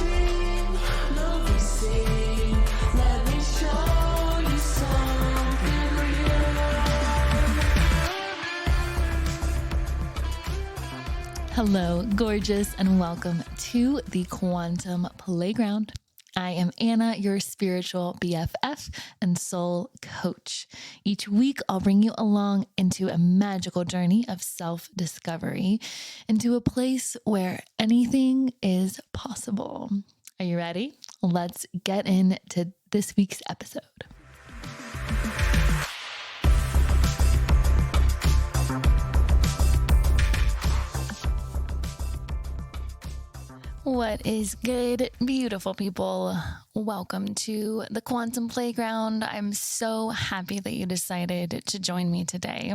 dream, love we sing. Let me show you something real. Hello, gorgeous, and welcome to the Quantum Playground. I am Anna, your spiritual BFF and soul coach. Each week, I'll bring you along into a magical journey of self-discovery, into a place where anything is possible. Are you ready? Let's get into this week's episode. What is good, beautiful people? Welcome to the Quantum Playground. I'm so happy that you decided to join me today.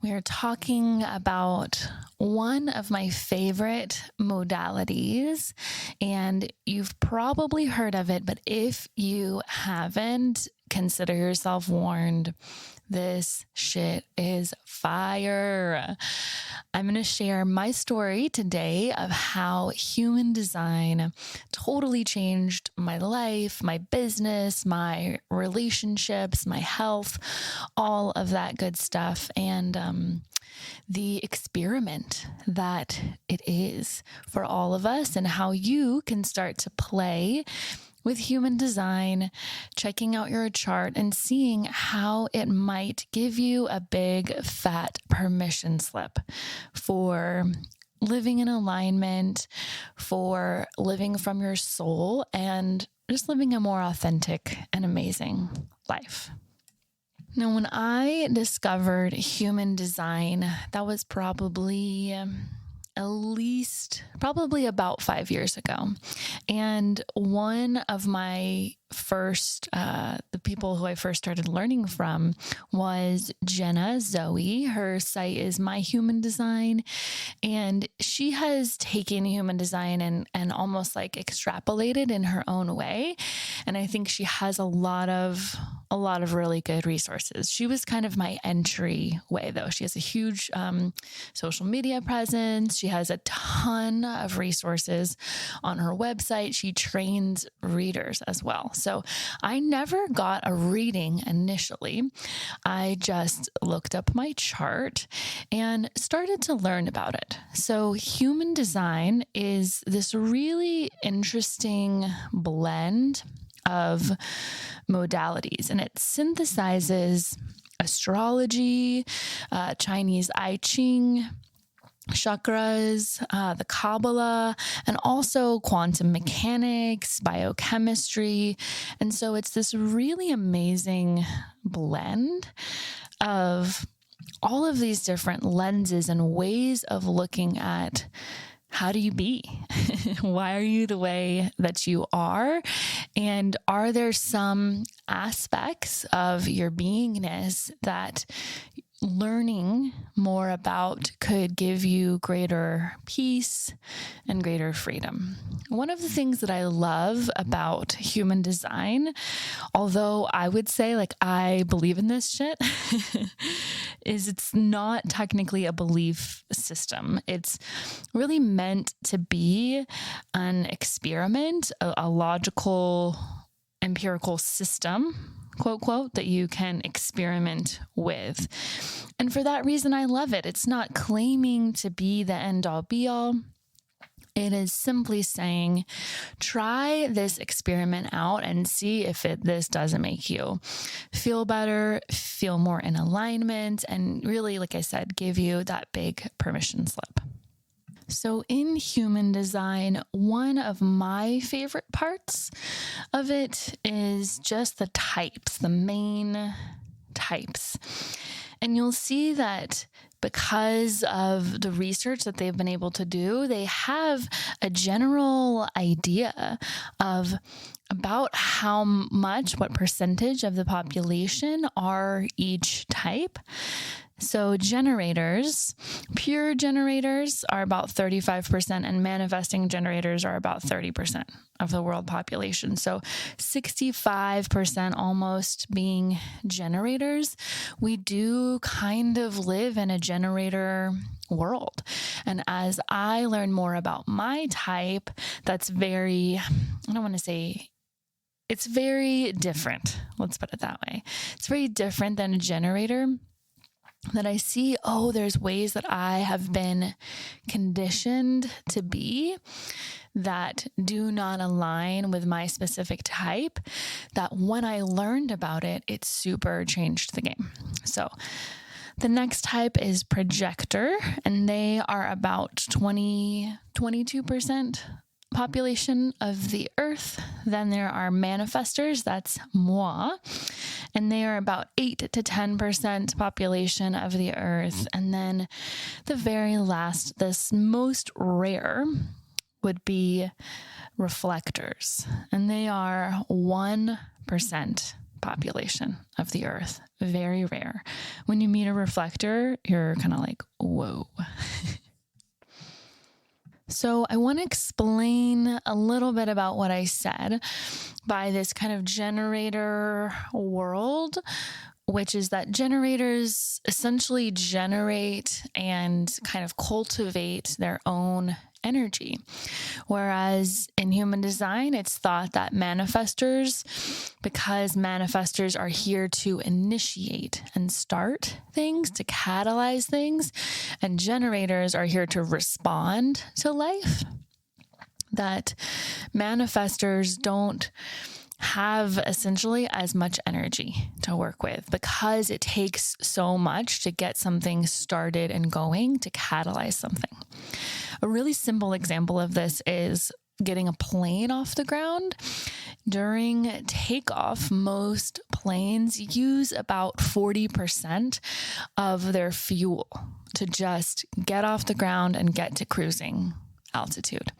We are talking about one of my favorite modalities, and you've probably heard of it, but if you haven't, consider yourself warned. This shit is fire. I'm going to share my story today of how human design totally changed my life, my business, my relationships, my health, all of that good stuff, and the experiment that it is for all of us, and how you can start to play with human design, checking out your chart and seeing how it might give you a big fat permission slip for living in alignment, for living from your soul, and just living a more authentic and amazing life. Now, when I discovered human design, that was probably about 5 years ago. And one of my first, the people who I first started learning from was Jenna Zoe. Her site is My Human Design. And she has taken human design and almost like extrapolated in her own way. And I think she has a lot of really good resources. She was kind of my entry way, though. She has a huge social media presence. She has a ton of resources on her website. She trains readers as well. So I never got a reading initially. I just looked up my chart and started to learn about it. So human design is this really interesting blend of modalities, and it synthesizes astrology, Chinese I Ching, chakras, the Kabbalah, and also quantum mechanics, biochemistry. And so it's this really amazing blend of all of these different lenses and ways of looking at how do you be? Why are you the way that you are? And are there some aspects of your beingness that learning more about could give you greater peace and greater freedom? One of the things that I love about human design, although I would say like I believe in this shit, is it's not technically a belief system. It's really meant to be an experiment, a logical, empirical system, quote, quote, that you can experiment with. And for that reason, I love it. It's not claiming to be the end all be all. It is simply saying, try this experiment out and see if this doesn't make you feel better, feel more in alignment, and really, like I said, give you that big permission slip. So in human design, one of my favorite parts of it is just the types, the main types. And you'll see that because of the research that they've been able to do, they have a general idea of about how much, what percentage of the population are each type. So generators, pure generators are about 35%, and manifesting generators are about 30% of the world population. So 65% almost being generators. We do kind of live in a generator world. And as I learn more about my type, that's very, I don't want to say, it's very different. Let's put it that way. It's very different than a generator, that I see, there's ways that I have been conditioned to be that do not align with my specific type, that when I learned about it, it super changed the game. So the next type is projector, and they are about 22% population of the earth. Then there are manifestors, that's moi, and they are about 8 to 10% population of the earth. And then the very last, this most rare, would be reflectors, and they are 1% population of the earth. Very rare. When you meet a reflector, you're kind of like, whoa. So I want to explain a little bit about what I said by this kind of generator world, which is that generators essentially generate and kind of cultivate their own energy. Whereas in human design, it's thought that manifestors, because manifestors are here to initiate and start things, to catalyze things, and generators are here to respond to life, that manifestors don't have essentially as much energy to work with, because it takes so much to get something started and going, to catalyze something. A really simple example of this is getting a plane off the ground. During takeoff, most planes use about 40% of their fuel to just get off the ground and get to cruising altitude.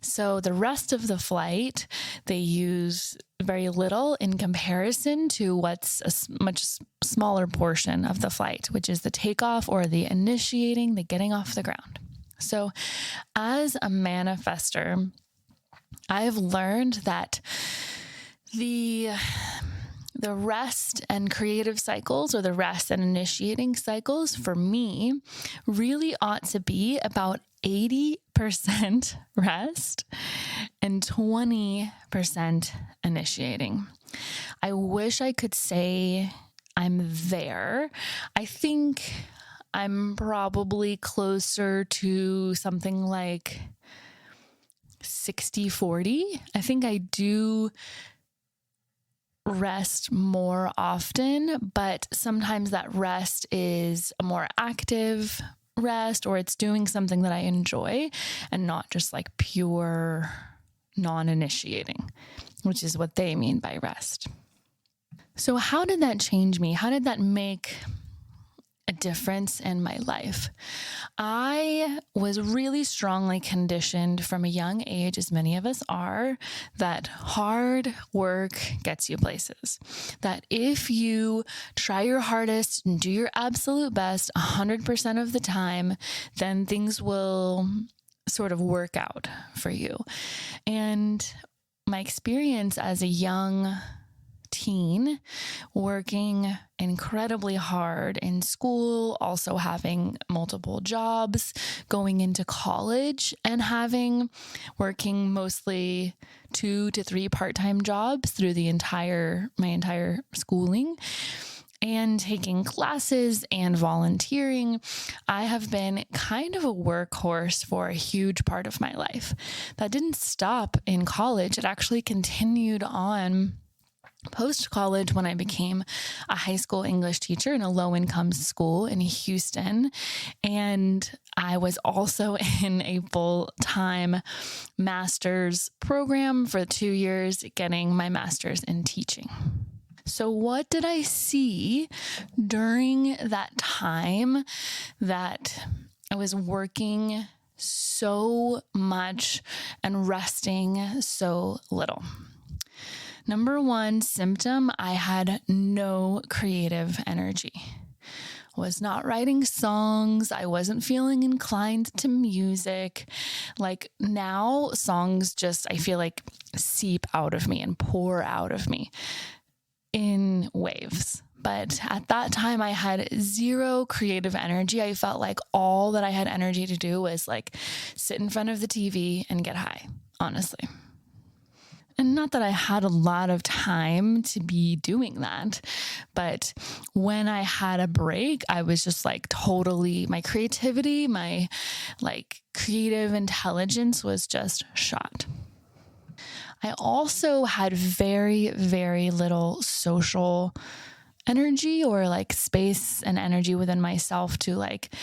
So the rest of the flight, they use very little in comparison to what's a much smaller portion of the flight, which is the takeoff or the initiating, the getting off the ground. So as a manifestor, I've learned that the rest and creative cycles, or the rest and initiating cycles, for me really ought to be about 80% rest and 20% initiating. I wish I could say I'm there. I think I'm probably closer to something like 60-40. I think I do rest more often, but sometimes that rest is a more active rest, or it's doing something that I enjoy and not just like pure non-initiating, which is what they mean by rest. So how did that change me? How did that make a difference in my life? I was really strongly conditioned from a young age, as many of us are, that hard work gets you places. That if you try your hardest and do your absolute best 100% of the time, then things will sort of work out for you. And my experience as a young teen, working incredibly hard in school, also having multiple jobs, going into college, and working mostly 2 to 3 part-time jobs through my entire schooling, and taking classes and volunteering. I have been kind of a workhorse for a huge part of my life. That didn't stop in college. It actually continued on post-college when I became a high school English teacher in a low-income school in Houston. And I was also in a full-time master's program for 2 years, getting my master's in teaching. So what did I see during that time that I was working so much and resting so little? Number one symptom, I had no creative energy. I was not writing songs. I wasn't feeling inclined to music. Like now, songs just, I feel like, seep out of me and pour out of me in waves. But at that time, I had zero creative energy. I felt like all that I had energy to do was like sit in front of the TV and get high, honestly. And not that I had a lot of time to be doing that, but when I had a break, I was just like totally, my creativity, my like creative intelligence was just shot. I also had very, very little social energy or like space and energy within myself to like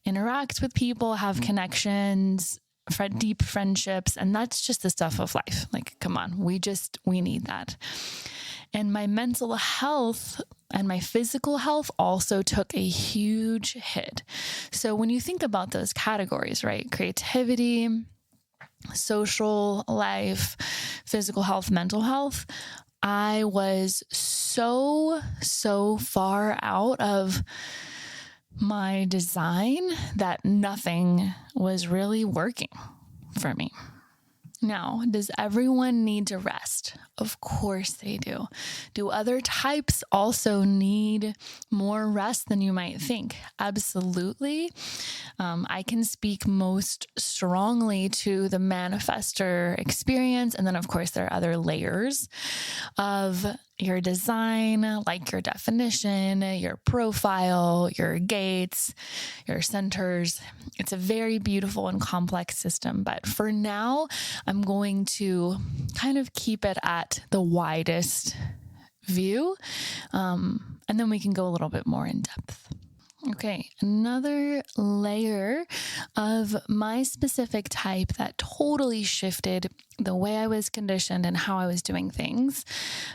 interact with people, have connections, deep friendships. And that's just the stuff of life. Like, come on, we need that. And my mental health and my physical health also took a huge hit. So when you think about those categories, right? Creativity, social life, physical health, mental health, I was so far out of my design that nothing was really working for me. Now, does everyone need to rest? Of course they do. Do other types also need more rest than you might think? Absolutely. I can speak most strongly to the manifestor experience. And then, of course, there are other layers of your design, like your definition, your profile, your gates, your centers. It's a very beautiful and complex system. But for now, I'm going to kind of keep it at the widest view. And then we can go a little bit more in depth. Okay, another layer of my specific type that totally shifted the way I was conditioned and how I was doing things.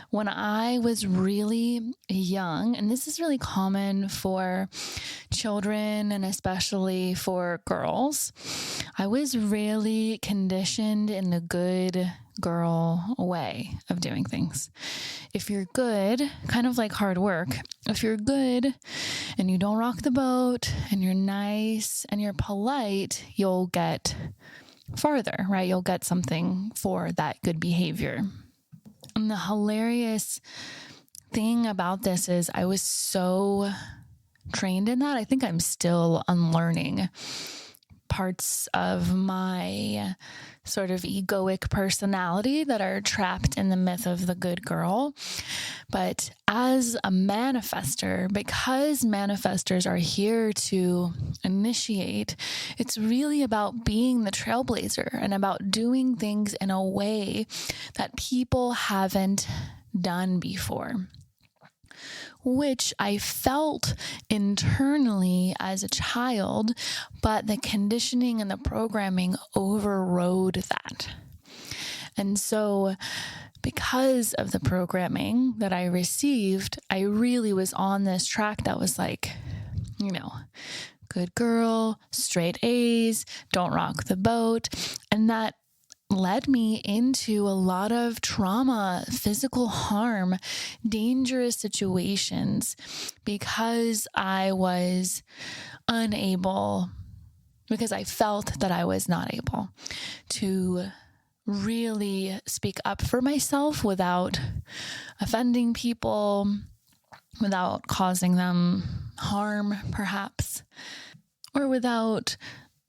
When I was really young, and this is really common for children and especially for girls, I was really conditioned in the good girl way of doing things. If you're good, kind of like hard work, if you're good and you don't rock the boat and you're nice and you're polite, you'll get farther, right? You'll get something for that good behavior. And the hilarious thing about this is I was so trained in that. I think I'm still unlearning parts of my sort of egoic personality that are trapped in the myth of the good girl. But as a manifestor, because manifestors are here to initiate, it's really about being the trailblazer and about doing things in a way that people haven't done before, which I felt internally as a child, but the conditioning and the programming overrode that. And so because of the programming that I received, I really was on this track that was like, good girl, straight A's, don't rock the boat. And that led me into a lot of trauma, physical harm, dangerous situations because I was unable, because I felt that I was not able to really speak up for myself without offending people, without causing them harm, perhaps, or without,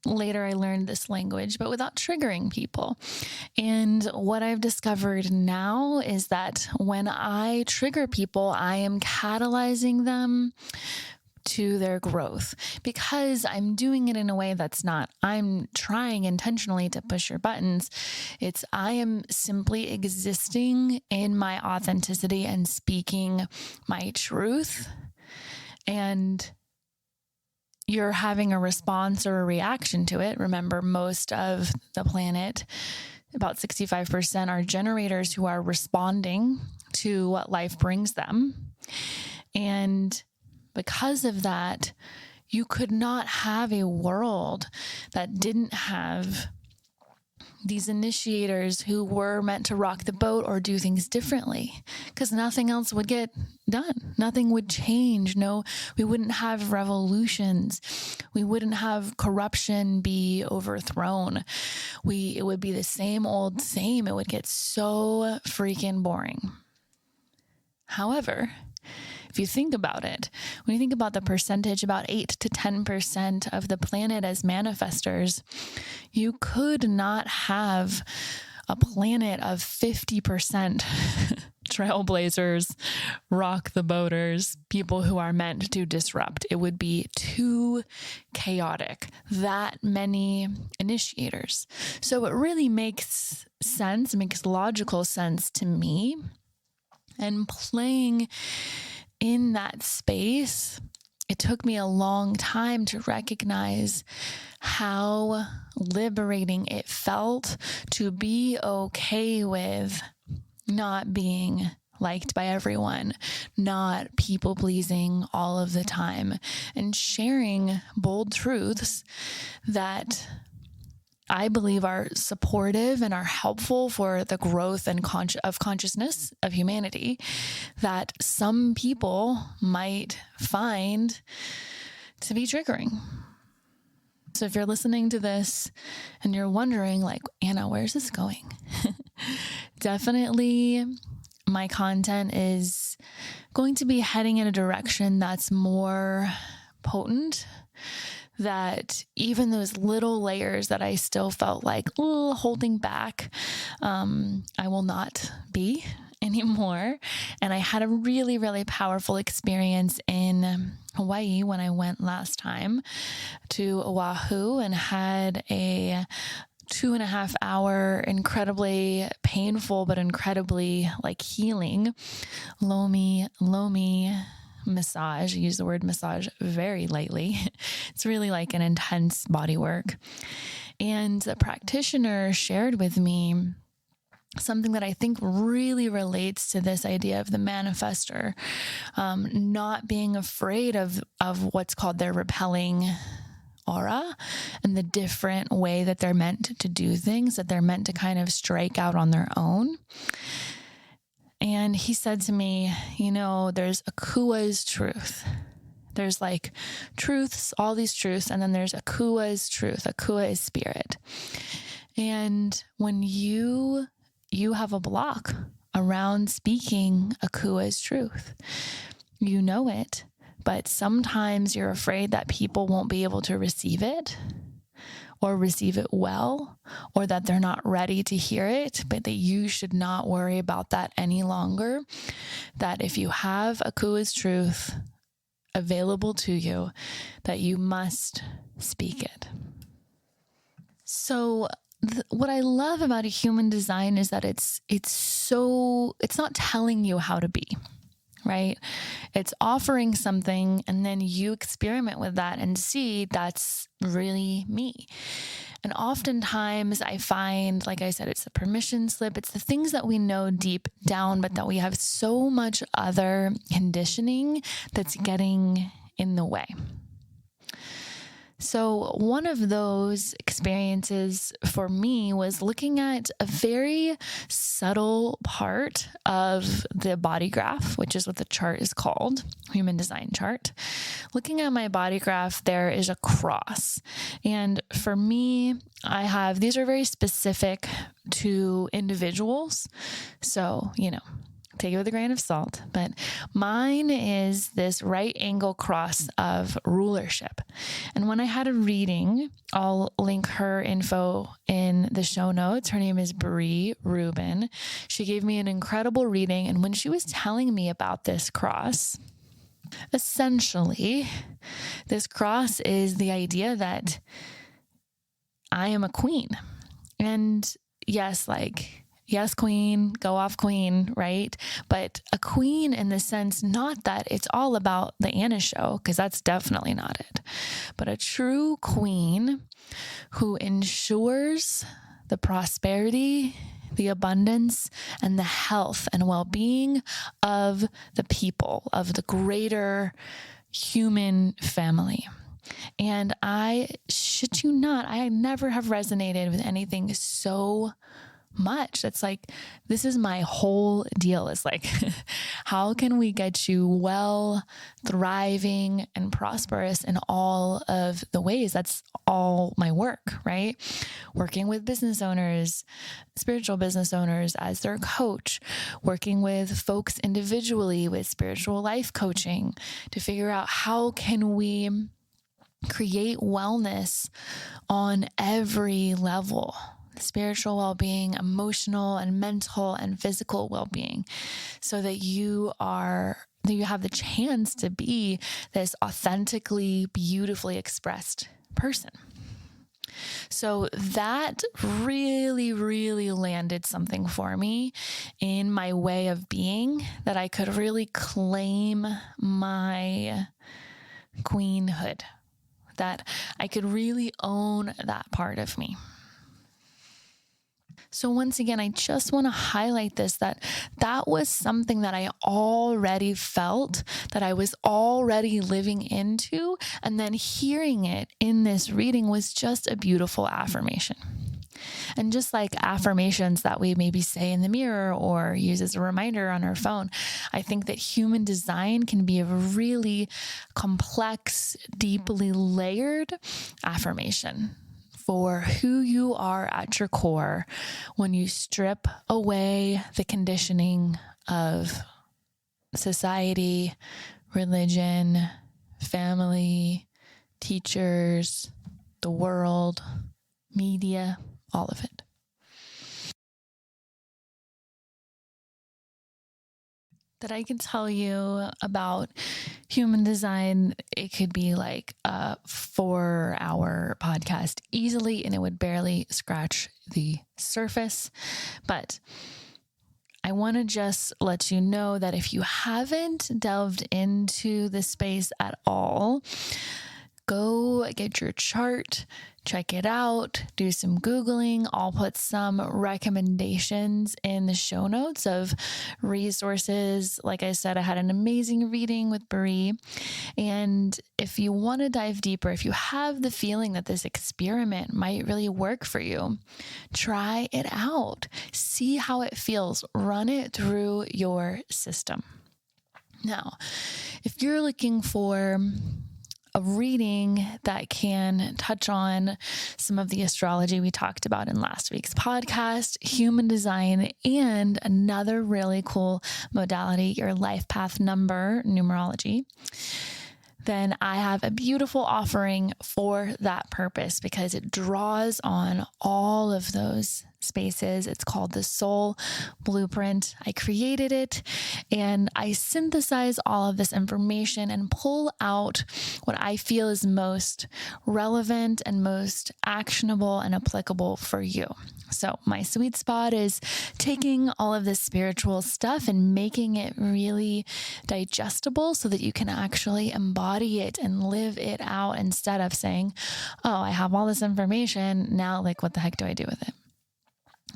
later I learned this language, but without triggering people. And what I've discovered now is that when I trigger people, I am catalyzing them to their growth because I'm doing it in a way that's not, I'm trying intentionally to push your buttons. It's, I am simply existing in my authenticity and speaking my truth. And you're having a response or a reaction to it. Remember, most of the planet, about 65%, are generators who are responding to what life brings them. And because of that, you could not have a world that didn't have these initiators who were meant to rock the boat or do things differently, because nothing else would get done. Nothing would change. No, we wouldn't have revolutions. We wouldn't have corruption be overthrown. It would be the same old same. It would get so freaking boring. However, If you think about it, when you think about the percentage, about 8 to 10% of the planet as manifestors, you could not have a planet of 50% trailblazers, rock the boaters, people who are meant to disrupt. It would be too chaotic, that many initiators. So it really makes sense, makes logical sense to me. And playing in that space, it took me a long time to recognize how liberating it felt to be okay with not being liked by everyone, not people pleasing all of the time, and sharing bold truths that I believe are supportive and are helpful for the growth and of consciousness of humanity that some people might find to be triggering. So if you're listening to this and you're wondering, like, Anna, where's this going? Definitely my content is going to be heading in a direction that's more potent, that even those little layers that I still felt like holding back, I will not be anymore. And I had a really, really powerful experience in Hawaii when I went last time to Oahu and had a 2.5 hour, incredibly painful, but incredibly healing Lomi massage. I use the word massage very lightly. It's really like an intense body work. And the practitioner shared with me something that I think really relates to this idea of the manifestor, not being afraid of what's called their repelling aura and the different way that they're meant to do things, that they're meant to kind of strike out on their own. And he said to me, there's Akua's truth. There's truths, all these truths, and then there's Akua's truth. Akua is spirit. And when you have a block around speaking Akua's truth, you know it, but sometimes you're afraid that people won't be able to receive it or receive it well, or that they're not ready to hear it, but that you should not worry about that any longer. That if you have Akua's truth available to you, that you must speak it. So what I love about a human design is that it's not telling you how to be, right? It's offering something, and then you experiment with that and see that's really me. And oftentimes I find, like I said, it's a permission slip. It's the things that we know deep down, but that we have so much other conditioning that's getting in the way. So one of those experiences for me was looking at a very subtle part of the body graph, which is what the chart is called, human design chart. Looking at my body graph, there is a cross. And for me, these are very specific to individuals. So, take it with a grain of salt, but mine is this right angle cross of rulership. And when I had a reading, I'll link her info in the show notes. Her name is Bree Rubin. She gave me an incredible reading. And when she was telling me about this cross, essentially, this cross is the idea that I am a queen. And yes, queen, go off queen, right? But a queen in the sense, not that it's all about the Anna show, because that's definitely not it, but a true queen who ensures the prosperity, the abundance, and the health and well-being of the people, of the greater human family. And I shit you not, I never have resonated with anything so much. That's like, this is my whole deal. It's like, how can we get you well, thriving, and prosperous in all of the ways? That's all my work, right? Working with business owners, spiritual business owners as their coach, working with folks individually with spiritual life coaching to figure out how can we create wellness on every level. Spiritual well-being, emotional and mental and physical well-being, so that you have the chance to be this authentically, beautifully expressed person. So that really, really landed something for me in my way of being, that I could really claim my queenhood, that I could really own that part of me. So once again, I just want to highlight this, that was something that I already felt, that I was already living into, and then hearing it in this reading was just a beautiful affirmation. And just like affirmations that we maybe say in the mirror or use as a reminder on our phone, I think that human design can be a really complex, deeply layered affirmation for who you are at your core when you strip away the conditioning of society, religion, family, teachers, the world, media, all of it. That I can tell you about human design, it could be like a 4-hour podcast easily, and it would barely scratch the surface. But I want to just let you know that if you haven't delved into the space at all, go get your chart, check it out, do some Googling. I'll put some recommendations in the show notes of resources. Like I said, I had an amazing reading with Brie. And if you want to dive deeper, if you have the feeling that this experiment might really work for you, try it out. See how it feels. Run it through your system. Now, if you're looking for a reading that can touch on some of the astrology we talked about in last week's podcast, human design, and another really cool modality, your life path number, numerology, then I have a beautiful offering for that purpose because it draws on all of those spaces. It's called the Soul Blueprint. I created it and I synthesize all of this information and pull out what I feel is most relevant and most actionable and applicable for you. So my sweet spot is taking all of this spiritual stuff and making it really digestible so that you can actually embody it and live it out instead of saying, oh, I have all this information. Now, like, what the heck do I do with it?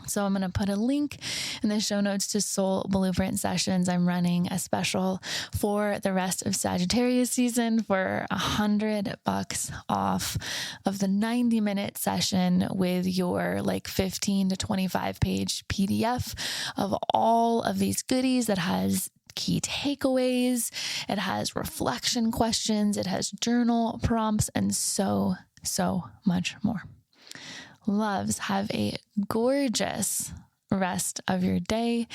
So I'm going to put a link in the show notes to Soul Blueprint sessions. I'm running a special for the rest of Sagittarius season for $100 off of the 90-minute session with your like 15 to 25 page PDF of all of these goodies that has key takeaways. It has reflection questions. It has journal prompts and so much more. Loves, have a gorgeous rest of your day.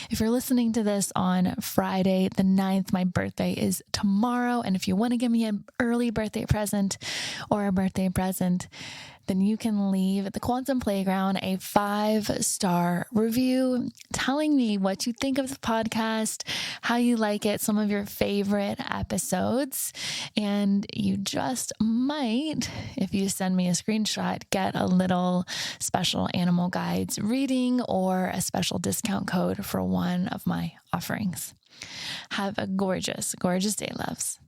If you're listening to this on Friday the 9th, my birthday is tomorrow. And if you want to give me an early birthday present or a birthday present, then you can leave at the Quantum Playground a 5-star review telling me what you think of the podcast, how you like it, some of your favorite episodes. And you just might, if you send me a screenshot, get a little special Animal Guides reading or a special discount code for one of my offerings. Have a gorgeous, gorgeous day, loves.